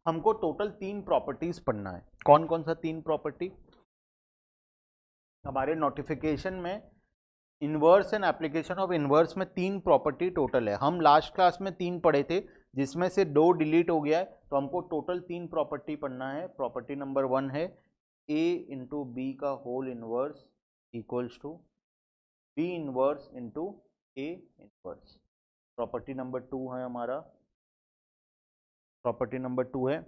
हमको total 3 properties पढ़ना है। कौन कौन सा 3 प्रॉपर्टी? हमारे नोटिफिकेशन में inverse and application of inverse में 3 प्रॉपर्टी टोटल है। हम लास्ट क्लास में 3 पढ़े थे, जिसमें से 2 डिलीट हो गया है, तो हमको टोटल 3 प्रॉपर्टी पढ़ना है। प्रॉपर्टी नंबर 1 है a इंटू बी का whole inverse equals to B inverse into A inverse. Property number 2 है हमारा, प्रॉपर्टी नंबर 2 है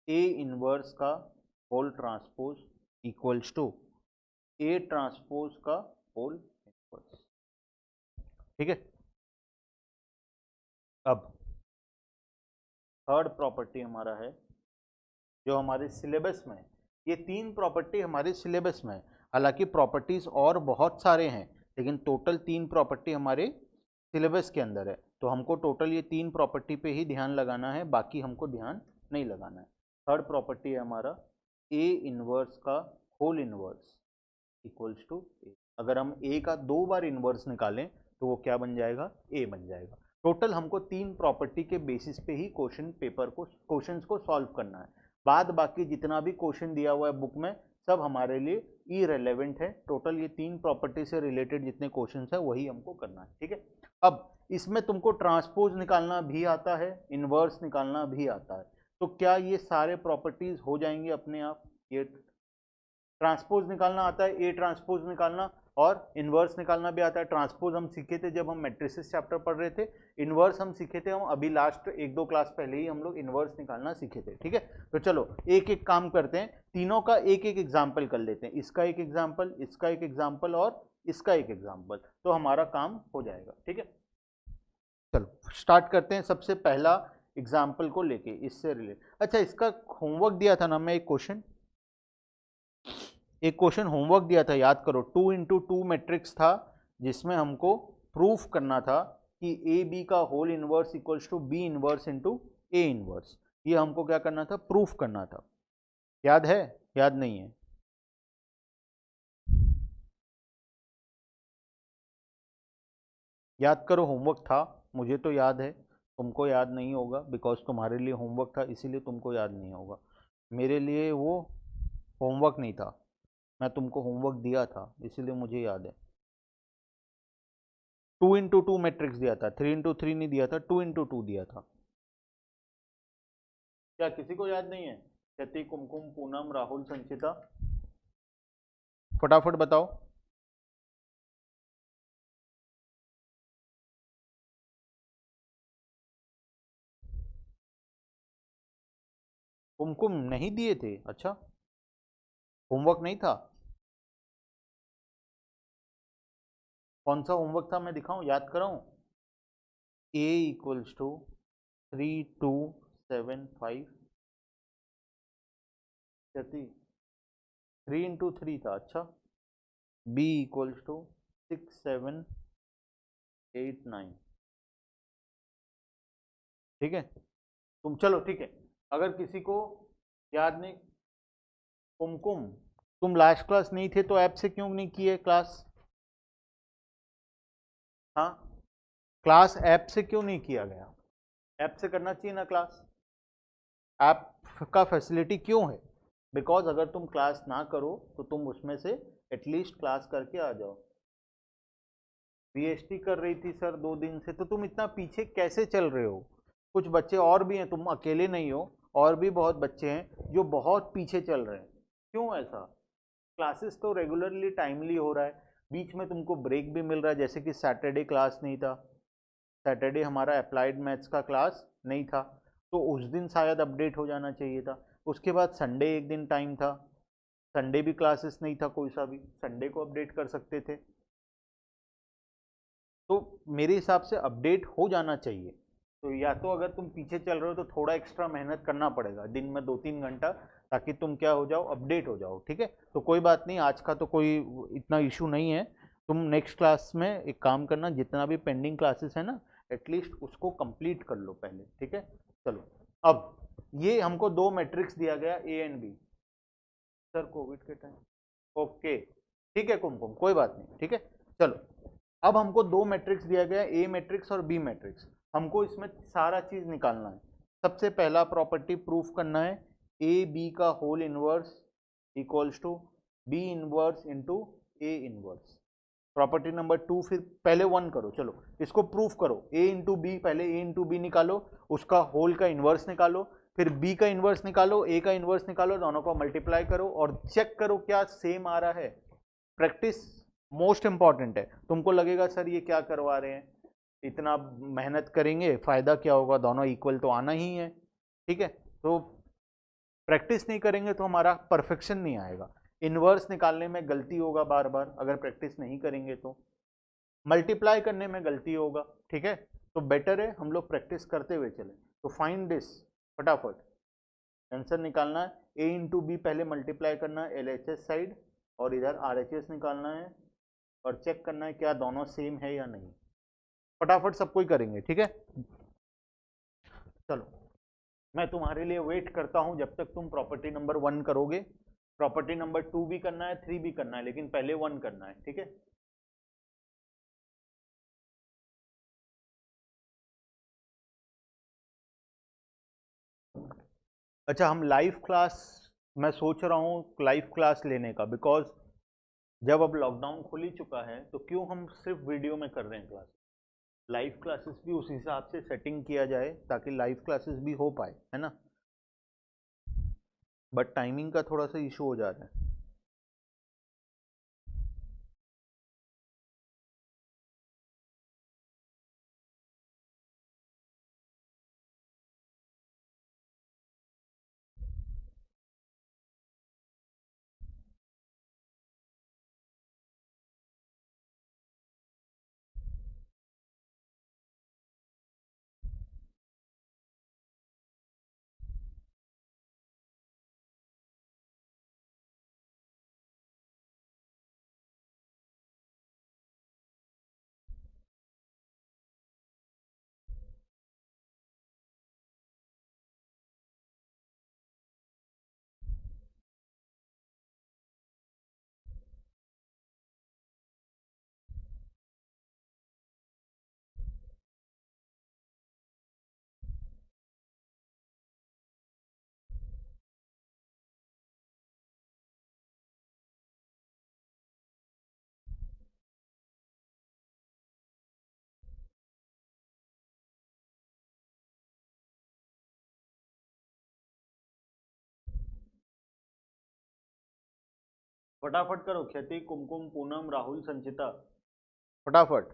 ए इनवर्स का whole transpose equals to A transpose का होल इनवर्स। ठीक है। अब थर्ड प्रॉपर्टी हमारा है जो हमारे सिलेबस में, ये 3 प्रॉपर्टी हमारे सिलेबस में है। हालांकि प्रॉपर्टीज और बहुत सारे हैं, लेकिन टोटल 3 प्रॉपर्टी हमारे सिलेबस के अंदर है। तो हमको टोटल ये 3 प्रॉपर्टी पे ही ध्यान लगाना है, बाकी हमको ध्यान नहीं लगाना है। थर्ड प्रॉपर्टी है हमारा ए इनवर्स का होल इनवर्स इक्वल्स टू ए। अगर हम ए का 2 बार इनवर्स निकालें तो वो क्या बन जाएगा? ए बन जाएगा। टोटल हमको 3 प्रॉपर्टी के बेसिस पे ही क्वेश्चंस को सॉल्व करना है। बाद बाकी जितना भी क्वेश्चन दिया हुआ है बुक में, सब हमारे लिए इररिलेवेंट है। टोटल ये 3 प्रॉपर्टी से रिलेटेड जितने क्वेश्चंस है वही हमको करना है। ठीक है। अब इसमें तुमको ट्रांसपोज निकालना भी आता है, इनवर्स निकालना भी आता है। तो क्या ये सारे प्रॉपर्टीज हो जाएंगे अपने आप? ये ट्रांसपोज निकालना आता है, ए ट्रांसपोज निकालना, और इनवर्स निकालना भी आता है। ट्रांसपोज हम सीखे थे जब हम मैट्रिसेस चैप्टर पढ़ रहे थे, इनवर्स हम सीखे थे हम अभी लास्ट 1-2 क्लास पहले ही हम लोग इनवर्स निकालना सीखे थे। ठीक है। तो चलो एक एक काम करते हैं, तीनों का एक एक एग्जाम्पल कर लेते हैं। इसका एक एग्जाम्पल, इसका एक एग्जाम्पल और इसका एक एग्जाम्पल, तो हमारा काम हो जाएगा। ठीक है। चलो स्टार्ट करते हैं सबसे पहला एग्जाम्पल को लेके, इससे रिलेटेड। अच्छा, इसका होमवर्क दिया था ना मैं, एक क्वेश्चन होमवर्क दिया था, याद करो। 2x2 मैट्रिक्स था, जिसमें हमको प्रूफ करना था कि ए बी का whole inverse equals to B inverse into A inverse. ये हमको क्या करना था? प्रूफ करना था। याद है? याद नहीं है? याद करो, होमवर्क था। मुझे तो याद है, तुमको याद नहीं होगा, बिकॉज तुम्हारे लिए होमवर्क था, इसीलिए तुमको याद नहीं होगा। मेरे लिए वो होमवर्क नहीं था, मैं तुमको होमवर्क दिया था, इसीलिए मुझे याद है। 2x2 मैट्रिक्स दिया था, 3x3 नहीं दिया था, 2x2 दिया था। क्या किसी को याद नहीं है? यति, कुमकुम, पूनम, राहुल, संचिता, फटाफट बताओ। कुमकुम नहीं दिए थे? अच्छा, होमवर्क नहीं था। कौन सा होमवर्क था? मैं दिखाऊं, याद कराऊं? ए इक्वल्स टू 3275। यति 3x3 था। अच्छा, बी इक्वल्स टू 6789। ठीक है। तुम चलो, ठीक है। अगर किसी को याद नहीं, कुमकुम तुम लास्ट क्लास नहीं थे तो ऐप से क्यों नहीं किए क्लास? हाँ, क्लास ऐप से क्यों नहीं किया गया? ऐप से करना चाहिए ना क्लास। ऐप का फैसिलिटी क्यों है? बिकॉज अगर तुम क्लास ना करो तो तुम उसमें से एटलीस्ट क्लास करके आ जाओ। बीएसटी कर रही थी सर 2 दिन से, तो तुम इतना पीछे कैसे चल रहे हो? कुछ बच्चे और भी हैं, तुम अकेले नहीं हो, और भी बहुत बच्चे हैं जो बहुत पीछे चल रहे हैं। क्यों ऐसा? क्लासेस तो रेगुलरली टाइमली हो रहा है, बीच में तुमको ब्रेक भी मिल रहा है, जैसे कि सैटरडे क्लास नहीं था, सैटरडे हमारा अप्लाइड मैथ्स का क्लास नहीं था, तो उस दिन शायद अपडेट हो जाना चाहिए था। उसके बाद संडे एक दिन टाइम था, संडे भी क्लासेस नहीं था कोई सा भी, संडे को अपडेट कर सकते थे। तो मेरे हिसाब से अपडेट हो जाना चाहिए। तो या तो अगर तुम पीछे चल रहे हो तो थोड़ा एक्स्ट्रा मेहनत करना पड़ेगा, दिन में 2-3 घंटा, ताकि तुम क्या हो जाओ, अपडेट हो जाओ। ठीक है। तो कोई बात नहीं, आज का तो कोई इतना इशू नहीं है। तुम नेक्स्ट क्लास में एक काम करना, जितना भी पेंडिंग क्लासेस है ना, एटलीस्ट उसको कंप्लीट कर लो पहले। ठीक है। चलो, अब ये हमको 2 मैट्रिक्स दिया गया, A and B. Sir Covid के टाइम, ओके, ठीक है कुमकुम, कोई बात नहीं। ठीक है। चलो, अब हमको दो मैट्रिक्स दिया गया, ए मैट्रिक्स और बी मैट्रिक्स। हमको इसमें सारा चीज निकालना है। सबसे पहला प्रॉपर्टी प्रूफ करना है, ए बी का whole inverse equals to B inverse into A inverse. Property number 2, फिर पहले 1 करो, चलो इसको प्रूफ करो। ए इंटू बी, पहले ए इंटू बी निकालो, उसका होल का इन्वर्स निकालो, फिर बी का इन्वर्स निकालो, ए का इन्वर्स निकालो, दोनों को मल्टीप्लाई करो और चेक करो क्या सेम आ रहा है। प्रैक्टिस मोस्ट इंपॉर्टेंट है। तुमको लगेगा सर ये क्या करवा रहे हैं, इतना मेहनत करेंगे फायदा क्या होगा, दोनों इक्वल तो आना ही है। ठीक है, तो प्रैक्टिस नहीं करेंगे तो हमारा परफेक्शन नहीं आएगा। इन्वर्स निकालने में गलती होगा बार बार अगर प्रैक्टिस नहीं करेंगे तो, मल्टीप्लाई करने में गलती होगा। ठीक है, तो बेटर है हम लोग प्रैक्टिस करते हुए चलें। तो फाइंड दिस, फटाफट आंसर निकालना है। ए इंटू बी पहले मल्टीप्लाई करना है एलएचएस साइड, और इधर आरएचएस निकालना है और चेक करना है क्या दोनों सेम है या नहीं। फटाफट सबको ही करेंगे, ठीक है। चलो मैं तुम्हारे लिए वेट करता हूं जब तक तुम प्रॉपर्टी नंबर 1 करोगे। प्रॉपर्टी नंबर 2 भी करना है, 3 भी करना है, लेकिन पहले 1 करना है, ठीक है। अच्छा, हम लाइव क्लास, मैं सोच रहा हूँ लाइव क्लास लेने का, बिकॉज जब अब लॉकडाउन खुल ही चुका है तो क्यों हम सिर्फ वीडियो में कर रहे हैं क्लास। लाइव क्लासेस भी उस हिसाब से सेटिंग किया जाए ताकि लाइव क्लासेस भी हो पाए, है ना। बट टाइमिंग का थोड़ा सा इशू हो जा रहा है। फटाफट करो, ख्याति, कुमकुम, पूनम, राहुल, संचिता, फटाफट।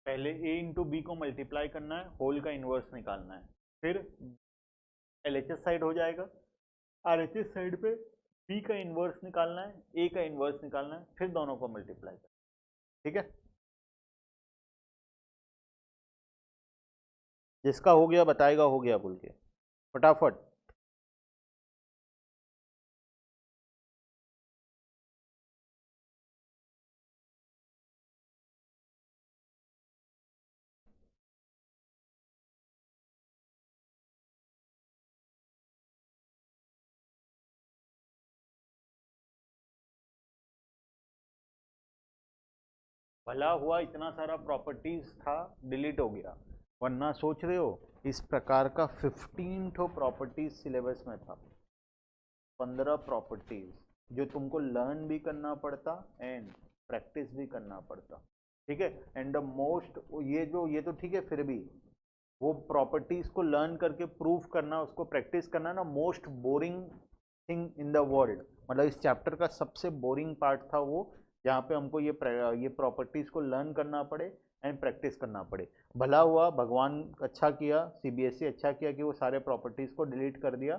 पहले ए इंटू बी को मल्टीप्लाई करना है, होल का इन्वर्स निकालना है, फिर एलएचएस साइड हो जाएगा, आरएचएस साइड पे बी का इन्वर्स निकालना है, ए का इन्वर्स निकालना है, फिर दोनों को मल्टीप्लाई करना है, ठीक है। जिसका हो गया बताएगा हो गया बोल के, फटाफट। भला हुआ इतना सारा प्रॉपर्टीज था डिलीट हो गया, वरना सोच रहे हो इस प्रकार का 15 ठो प्रॉपर्टीज सिलेबस में था, 15 प्रॉपर्टीज जो तुमको लर्न भी करना पड़ता एंड प्रैक्टिस भी करना पड़ता, ठीक है। एंड द मोस्ट, ये तो ठीक है, फिर भी वो प्रॉपर्टीज को लर्न करके प्रूव करना, उसको प्रैक्टिस करना ना, most boring thing in the world, मतलब इस चैप्टर का सबसे बोरिंग पार्ट था वो, जहाँ पे हमको ये प्रॉपर्टीज को लर्न करना पड़े एंड प्रैक्टिस करना पड़े। भला हुआ भगवान अच्छा किया, सीबीएसई अच्छा किया कि वो सारे प्रॉपर्टीज को डिलीट कर दिया,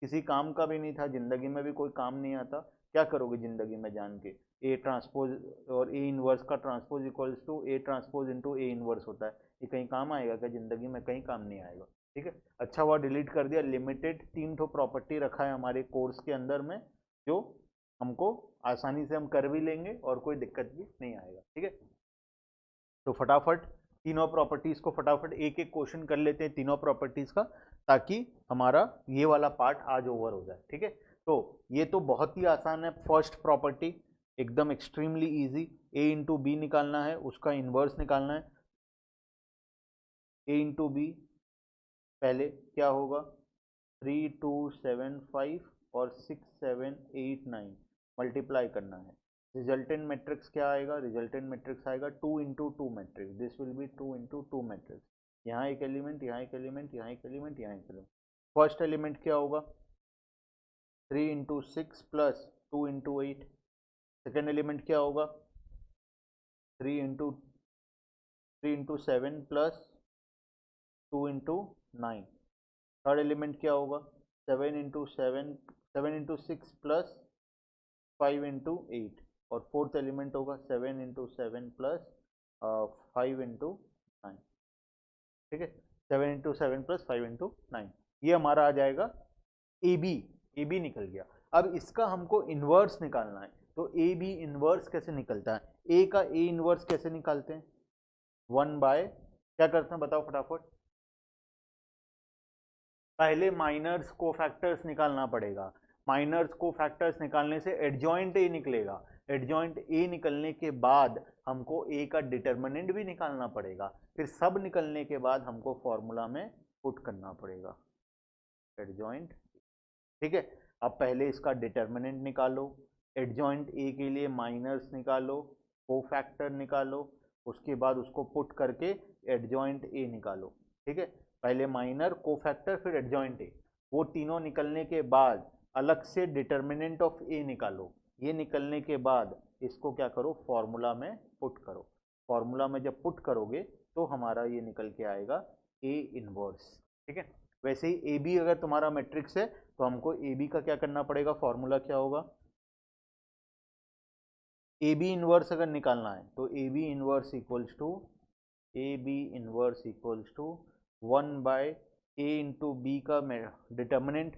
किसी काम का भी नहीं था, जिंदगी में भी कोई काम नहीं आता। क्या करोगे जिंदगी में जान के ए ट्रांसपोज और ए इनवर्स का transpose equals to A transpose into A inverse होता है, ये कहीं काम आएगा क्या? जिंदगी में कहीं काम नहीं आएगा, ठीक है। अच्छा हुआ डिलीट कर दिया। लिमिटेड 3 ठो प्रॉपर्टी रखा है हमारे कोर्स के अंदर में, जो हमको आसानी से हम कर भी लेंगे और कोई दिक्कत भी नहीं आएगा, ठीक है। तो फटाफट तीनों प्रॉपर्टीज को फटाफट एक एक क्वेश्चन कर लेते हैं तीनों प्रॉपर्टीज का, ताकि हमारा ये वाला पार्ट आज ओवर हो जाए, ठीक है। तो ये तो बहुत ही आसान है। फर्स्ट प्रॉपर्टी एकदम एक्सट्रीमली इजी, ए इंटू बी निकालना है, उसका इन्वर्स निकालना है। ए इंटू बी पहले क्या होगा, 3275 और 6789 मल्टीप्लाई करना है। रिजल्टेंट मैट्रिक्स क्या आएगा? रिजल्टेंट मैट्रिक्स आएगा 2 into 2 matrix, this will be 2 into 2 matrix. यहाँ एक एलिमेंट, यहाँ एक एलिमेंट, यहाँ एक एलिमेंट, यहाँ एक एलिमेंट। फर्स्ट एलिमेंट क्या होगा? 3 into 6 plus 2 into 8। Second element क्या होगा? 3 into 7 plus 2 into 9। Third element क्या होगा? 7 इंटू 6 प्लस 5 इंटू 8। और फोर्थ एलिमेंट होगा 7 इंटू 7 प्लस 5 इंटू 9, ठीक है। 7 इंटू 7 प्लस 5 इंटू 9, ये हमारा आ जाएगा ए बी। ए बी निकल गया। अब इसका हमको इन्वर्स निकालना है, तो ए बी इन्वर्स कैसे निकलता है? ए का ए इन्वर्स कैसे निकालते हैं? 1/, क्या करते हैं बताओ फटाफट। पहले माइनर्स को फैक्टर्स निकालना पड़ेगा। माइनर्स को फैक्टर्स निकालने से एडजॉइंट ए निकलेगा। एडजॉइंट ए निकलने के बाद हमको ए का डिटर्मिनेंट भी निकालना पड़ेगा। फिर सब निकलने के बाद हमको फॉर्मूला में पुट करना पड़ेगा एडजॉइंट, ठीक है। अब पहले इसका डिटर्मिनेंट निकालो, एडजॉइंट ए के लिए माइनर्स निकालो, को फैक्टर निकालो, उसके बाद उसको पुट करके एडजॉइंट ए निकालो, ठीक है। पहले माइनर, को फैक्टर, फिर एडजॉइंट ए, वो तीनों निकलने के बाद अलग से डिटर्मिनेंट ऑफ ए निकालो। ये निकलने के बाद इसको क्या करो, फॉर्मूला में पुट करो। फॉर्मूला में जब पुट करोगे तो हमारा ये निकल के आएगा ए इनवर्स, ठीक है। वैसे ही ए बी अगर तुम्हारा मैट्रिक्स है तो हमको ए बी का क्या करना पड़ेगा, फॉर्मूला क्या होगा? ए बी इनवर्स अगर निकालना है तो A B inverse equals to, A B inverse equals to 1/, A into B का डिटर्मिनेंट,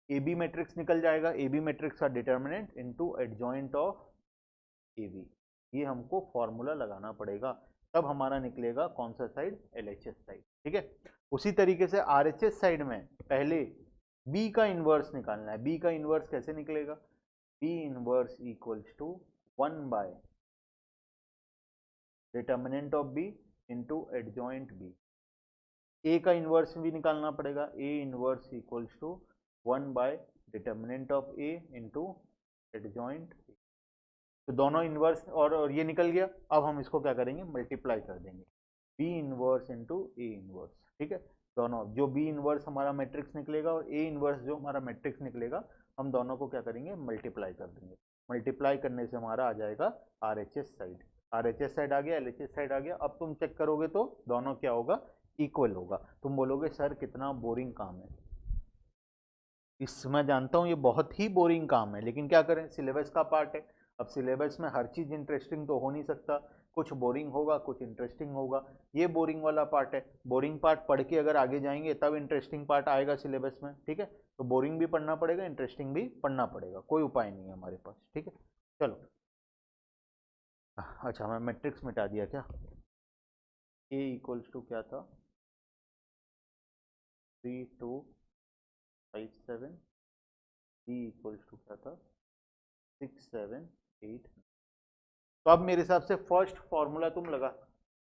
ए बी मैट्रिक्स निकल जाएगा, ए बी मैट्रिक्स का determinant into adjoint of A B. ये हमको फॉर्मूला लगाना पड़ेगा, तब हमारा निकलेगा कौन सा साइड? एलएचएस साइड, ठीक है। उसी तरीके से आरएचएस साइड में पहले बी का इनवर्स निकालना है। बी का इनवर्स कैसे निकलेगा? B inverse equals to 1/, determinant of B into adjoint B. A का इनवर्स भी निकालना पड़ेगा, A inverse equals to 1/, determinant of A into adjoint. तो दोनों इनवर्स और ये निकल गया। अब हम इसको क्या करेंगे, मल्टीप्लाई कर देंगे, B inverse into A inverse, ठीक है। दोनों, जो बी इनवर्स हमारा मैट्रिक्स निकलेगा और ए इनवर्स जो हमारा मैट्रिक्स निकलेगा, हम दोनों को क्या करेंगे, मल्टीप्लाई कर देंगे। मल्टीप्लाई करने से हमारा आ जाएगा आरएचएस साइड। आरएचएस साइड आ गया, एलएचएस साइड आ गया। अब तुम चेक करोगे तो दोनों क्या होगा, इक्वल होगा। तुम बोलोगे सर कितना बोरिंग काम है। इस मैं जानता हूँ ये बहुत ही बोरिंग काम है, लेकिन क्या करें, सिलेबस का पार्ट है। अब सिलेबस में हर चीज़ इंटरेस्टिंग तो हो नहीं सकता, कुछ बोरिंग होगा, कुछ इंटरेस्टिंग होगा। ये बोरिंग वाला पार्ट है। बोरिंग पार्ट पढ़ के अगर आगे जाएंगे तब इंटरेस्टिंग पार्ट आएगा सिलेबस में, ठीक है। तो बोरिंग भी पढ़ना पड़ेगा, इंटरेस्टिंग भी पढ़ना पड़ेगा, कोई उपाय नहीं है हमारे पास, ठीक है। चलो, अच्छा मैं मैट्रिक्स मिटा दिया क्या? ए इक्वल्स टू क्या था, 3257। बी इक्वल्स टू क्या था, 6789। तो अब मेरे हिसाब से फर्स्ट फॉर्मूला तुम लगा,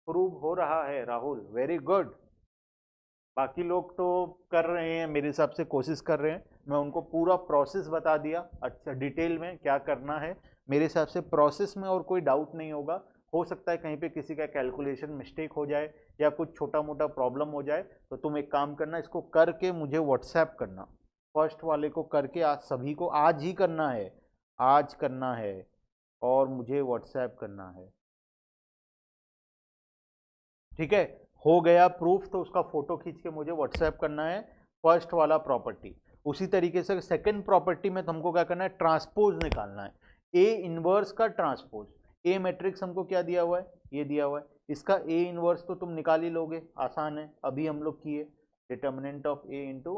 प्रूव हो रहा है राहुल, वेरी गुड। बाकी लोग तो कर रहे हैं मेरे हिसाब से, कोशिश कर रहे हैं। मैं उनको पूरा प्रोसेस बता दिया, अच्छा डिटेल में क्या करना है। मेरे हिसाब से प्रोसेस में और कोई डाउट नहीं होगा। हो सकता है कहीं पे किसी का कैलकुलेशन मिस्टेक हो जाए या कुछ छोटा मोटा प्रॉब्लम हो जाए, तो तुम एक काम करना, इसको करके मुझे व्हाट्सएप करना। फर्स्ट वाले को करके आज सभी को आज ही करना है, आज करना है और मुझे व्हाट्सएप करना है, ठीक है। हो गया प्रूफ तो उसका फोटो खींच के मुझे व्हाट्सएप करना है, फर्स्ट वाला प्रॉपर्टी। उसी तरीके से सेकंड प्रॉपर्टी में हमको क्या करना है, ट्रांसपोज निकालना है, ए इनवर्स का ट्रांसपोज। ए मैट्रिक्स हमको क्या दिया हुआ है, ये दिया हुआ है, इसका ए इनवर्स तो तुम निकाल ही लोगे, आसान है, अभी हम लोग किए, determinant of A into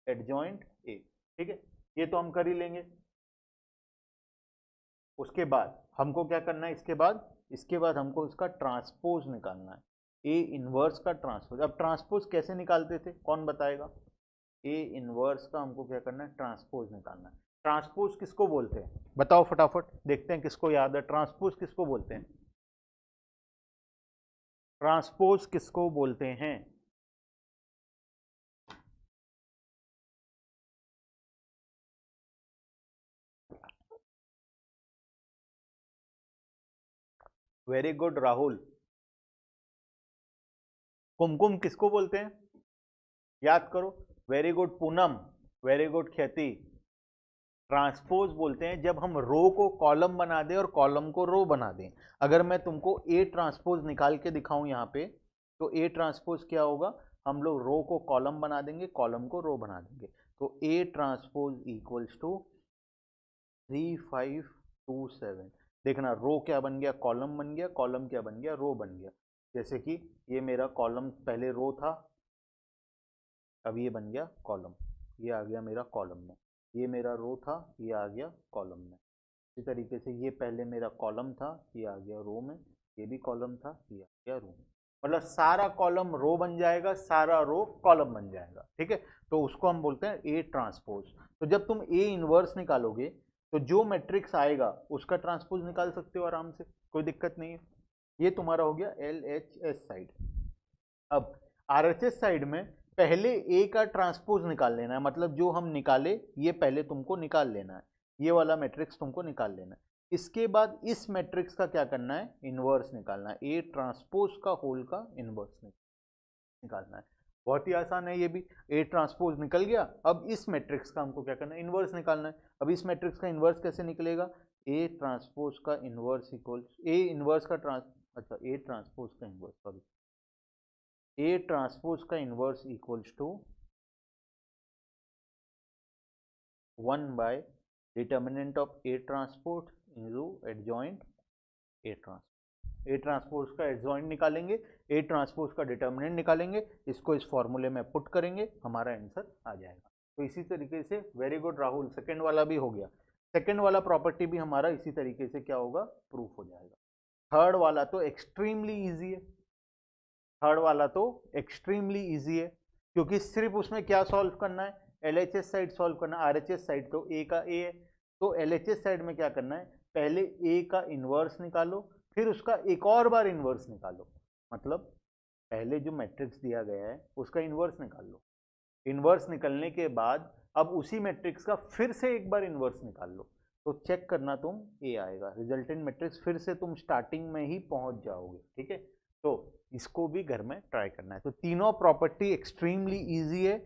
adjoint A, ठीक है, ये तो हम कर ही लेंगे। उसके बाद हमको क्या करना है, इसके बाद हमको इसका ट्रांसपोज निकालना है, ए इनवर्स का ट्रांसपोज। अब ट्रांसपोज कैसे निकालते थे, कौन बताएगा? ए इनवर्स का हमको क्या करना है, ट्रांसपोज निकालना है। ट्रांसपोज किसको बोलते हैं, बताओ फटाफट, देखते हैं किसको याद है, ट्रांसपोज किसको बोलते हैं, ट्रांसपोज किसको बोलते हैं? Very good Rahul. कुमकुम किसको बोलते हैं, याद करो। Very good Poonam, very good ख्याति। ट्रांसपोज बोलते हैं जब हम रो को कॉलम बना दें और कॉलम को रो बना दें। अगर मैं तुमको ए ट्रांसपोज निकाल के दिखाऊं यहाँ पे, तो ए ट्रांसपोज क्या होगा, हम लोग रो को कॉलम बना देंगे, कॉलम को रो बना देंगे। तो ए ट्रांसपोज इक्वल्स टू 3527। देखना रो क्या बन गया, कॉलम बन गया, कॉलम क्या बन गया, रो बन गया। जैसे कि ये मेरा कॉलम पहले रो था, अब ये बन गया कॉलम, ये आ गया मेरा कॉलम में, ये मेरा रो था, ये आ गया कॉलम में। इसी तरीके से ये पहले मेरा कॉलम था, ये आ गया रो में, ये भी कॉलम था, ये आ गया रो में। मतलब सारा कॉलम रो बन जाएगा, सारा रो कॉलम बन जाएगा, ठीक है। तो उसको हम बोलते हैं ए ट्रांसपोज। तो जब तुम ए इनवर्स निकालोगे, तो जो मैट्रिक्स आएगा उसका ट्रांसपोज निकाल सकते हो आराम से, कोई दिक्कत नहीं है। ये तुम्हारा हो गया एल एच एस साइड। अब आर एच एस साइड में पहले ए का ट्रांसपोज निकाल लेना है, मतलब जो हम निकाले ये पहले तुमको निकाल लेना है, ये वाला मैट्रिक्स तुमको निकाल लेना है। इसके बाद इस मैट्रिक्स का क्या करना है, इनवर्स निकालना है, ए ट्रांसपोज का होल का इनवर्स निकालना है। बहुत ही आसान है ये भी, ए ट्रांसपोज निकल गया। अब इस मैट्रिक्स का हमको क्या करना है, इनवर्स निकालना है। अब इस मैट्रिक्स का इनवर्स कैसे निकलेगा, ए ट्रांसपोज का इनवर्स इक्वल्स ए इनवर्स का अच्छा ए ट्रांसपोज का इनवर्स, सॉरी, ए ट्रांसपोज का inverse equals to 1 by determinant of A transpose into adjoint A transpose. A transpose का एडजॉइंट निकालेंगे, ए ट्रांसपोज का डिटर्मिनेंट निकालेंगे, इसको इस फॉर्मूले में पुट करेंगे, हमारा आंसर आ जाएगा। तो इसी तरीके से वेरी गुड राहुल, सेकंड वाला भी हो गया। सेकंड वाला प्रॉपर्टी भी हमारा इसी तरीके से क्या होगा, प्रूफ हो जाएगा। थर्ड वाला तो एक्सट्रीमली ईजी है, थर्ड वाला तो एक्सट्रीमली ईजी है, क्योंकि सिर्फ उसमें क्या सॉल्व करना है, एलएचएस साइड सॉल्व करना है। आरएचएस साइड तो ए का ए है, तो एलएचएस साइड में क्या करना है, पहले ए का इनवर्स निकालो, फिर उसका एक और बार इनवर्स निकालो। मतलब पहले जो मैट्रिक्स दिया गया है उसका इनवर्स निकाल लो, इनवर्स निकलने के बाद अब उसी मैट्रिक्स का फिर से एक बार इनवर्स निकाल लो, तो चेक करना तुम ए आएगा, रिजल्टेंट मैट्रिक्स फिर से तुम स्टार्टिंग में ही पहुंच जाओगे, ठीक है। तो इसको भी घर में ट्राई करना है। तो तीनों प्रॉपर्टी एक्सट्रीमली इजी है,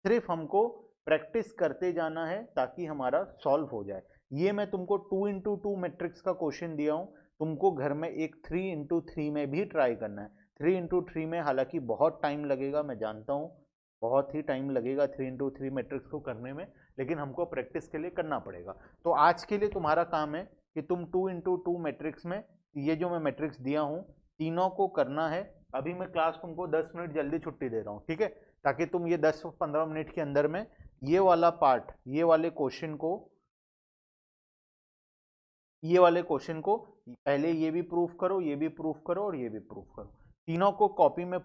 सिर्फ हमको प्रैक्टिस करते जाना है ताकि हमारा सॉल्व हो जाए। ये मैं तुमको 2x2 मैट्रिक्स का क्वेश्चन दिया हूँ, तुमको घर में एक 3x3 में भी ट्राई करना है। 3x3 में हालांकि बहुत टाइम लगेगा, मैं जानता हूँ बहुत ही टाइम लगेगा 3x3 मैट्रिक्स को करने में, लेकिन हमको प्रैक्टिस के लिए करना पड़ेगा। तो आज के लिए तुम्हारा काम है कि तुम 2x2 मैट्रिक्स में ये जो मैं मैट्रिक्स दिया हूँ तीनों को करना है। अभी मैं क्लास तुमको 10 मिनट जल्दी छुट्टी दे रहा हूँ, ठीक है, ताकि तुम ये 10-15 मिनट के अंदर में ये वाला पार्ट, ये वाले क्वेश्चन को पहले ये भी प्रूफ करो, ये भी प्रूफ करो और ये भी प्रूफ करो, तीनों को कॉपी में